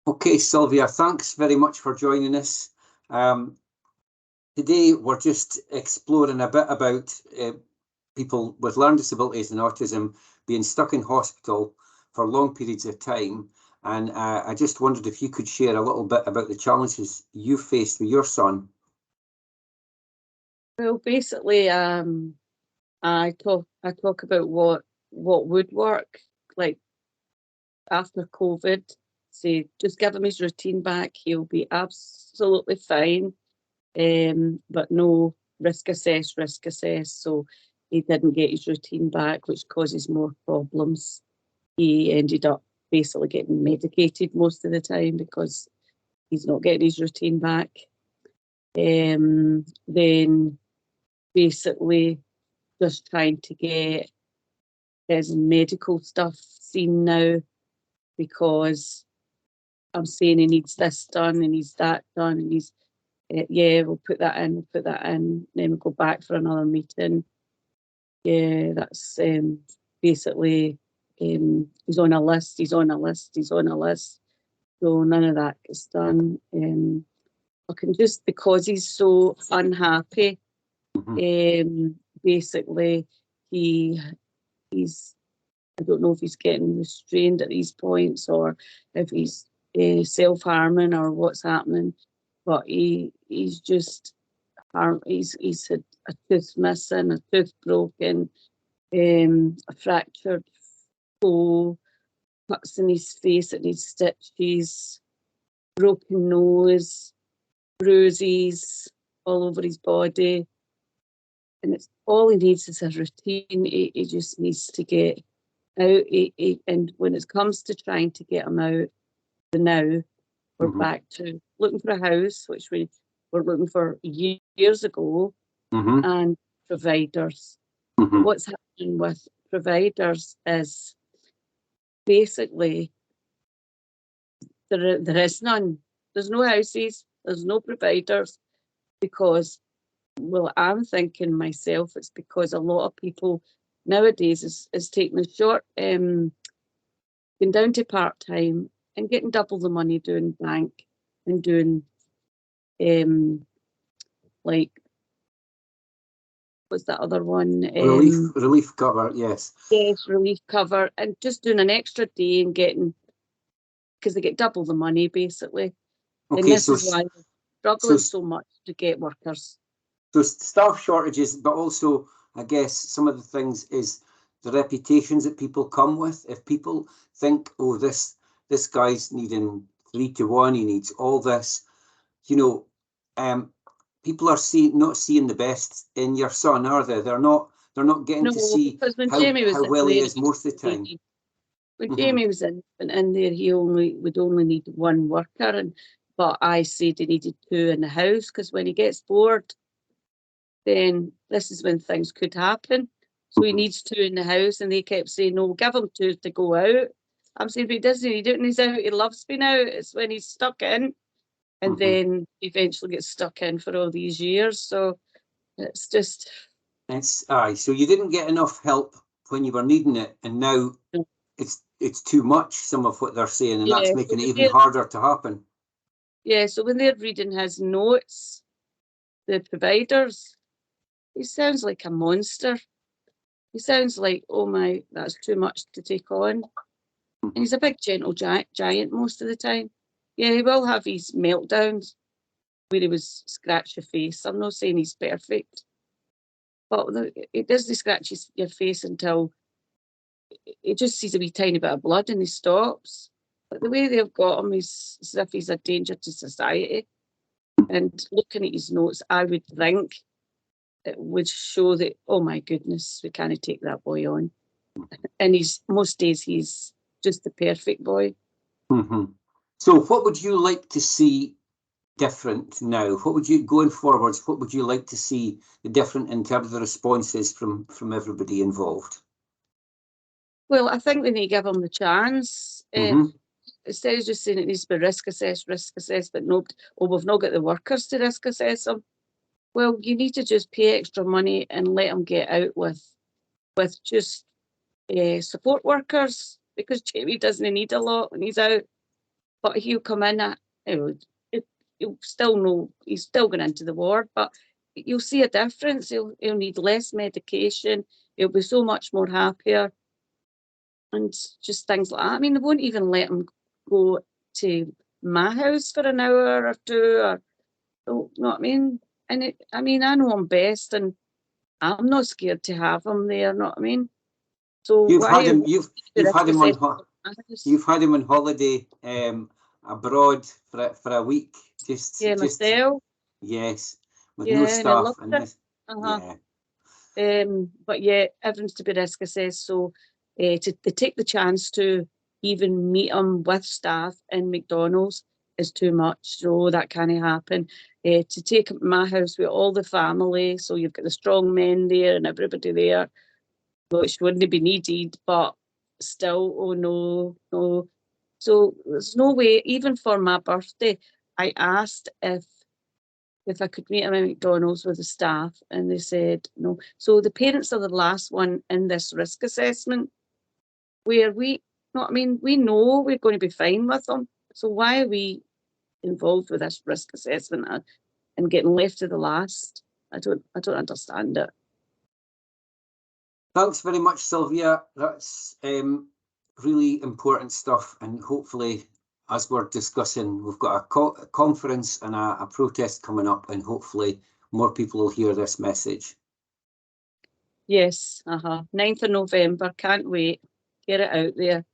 Okay, Sylvia, thanks very much for joining us. Today, we're just exploring a bit about people with learning disabilities and autism being stuck in hospital for long periods of time. And I just wondered if you could share a little bit about the challenges you faced with your son. Well, basically, I talk about what would work, like after COVID. Say, just give him his routine back. He'll be absolutely fine. But no risk assess. So he didn't get his routine back, which causes more problems. He ended up basically getting medicated most of the time because he's not getting his routine back. Then basically just trying to get his medical stuff seen now, because I'm saying he needs this done and he's that done, and he's yeah, we'll put that in, then we'll go back for another meeting. Yeah, that's basically he's on a list, so none of that gets done. I can just, because he's so unhappy, basically he's, I don't know if he's getting restrained at these points or if he's self-harming or what's happening, but he's just he's had a tooth missing, a tooth broken, a fractured toe, cuts in his face that needs stitches, broken nose, bruises all over his body, and it's all he needs is a routine. He just needs to get out. And when it comes to trying to get him out, now we're back to looking for a house, which we were looking for years ago, and providers. What's happening with providers is basically there is none. There's no houses, there's no providers, because, well, I'm thinking myself, it's because a lot of people nowadays is taking a short, going down to part-time and getting double the money doing bank and doing like, what's that other one? Relief cover, yes. Yes, relief cover, and just doing an extra day and getting, because they get double the money basically. Okay, and this is why they're struggling so much to get workers. So staff shortages, but also, I guess, some of the things is the reputations that people come with. If people think, oh, this guy's needing 3 to 1, he needs all this, you know, people are not seeing the best in your son, are they? They're not getting to see how well he is most of the time. When Jamie was in there, he would only need 1 worker, but I said he needed 2 in the house, because when he gets bored, then this is when things could happen. So he needs 2 in the house, and they kept saying, no, give him 2 to go out. I'm saying, but he doesn't need it when he's out. He loves being out. It's when he's stuck in, and then eventually gets stuck in for all these years. So it's just... So you didn't get enough help when you were needing it, and now it's too much, some of what they're saying, and that's making it even harder to happen. Yeah, so when they're reading his notes, the providers, he sounds like a monster. He sounds like, oh my, that's too much to take on. And he's a big, gentle giant most of the time. Yeah, he will have his meltdowns where he was scratch your face. I'm not saying he's perfect, but it doesn't scratch your face until it just sees a wee tiny bit of blood and he stops. But the way they've got him is as if he's a danger to society. And looking at his notes, I would think it would show that, oh my goodness, we can't take that boy on. And most days he's just the perfect boy. So what would you like to see different now? What would you, going forwards, what would you like to see the different in terms of the responses from everybody involved? Well, I think they need to give him the chance. Instead of just saying it needs to be risk assessed, but nobody, oh, we've not got the workers to risk assess him. Well, you need to just pay extra money and let him get out with just support workers, because Jamie doesn't need a lot when he's out. but he'll come in at, you'll still know he's still going into the ward, but you'll see a difference. He'll need less medication. He'll be so much more happier, and just things like that. I mean, they won't even let him go to my house for an hour or two, or you know what I mean. And I mean, I know him best, and I'm not scared to have him there. Know what I mean? So You've had him on holiday abroad for a week. Myself. Yes, with no staff and this. But yeah, everyone's to be risk assessed. So to take the chance to even meet him with staff in McDonald's is too much. So that can't happen. To take him to my house with all the family, so you've got the strong men there and everybody there, which wouldn't be needed, but still, oh no. So there's no way, even for my birthday, I asked if I could meet him at McDonald's with the staff, and they said no. So the parents are the last one in this risk assessment, where we know we're going to be fine with them. So why are we involved with this risk assessment and getting left to the last? I don't understand it. Thanks very much, Sylvia. That's really important stuff, and hopefully, as we're discussing, we've got a conference and a protest coming up, and hopefully more people will hear this message. Yes, 9th of November, can't wait. Get it out there.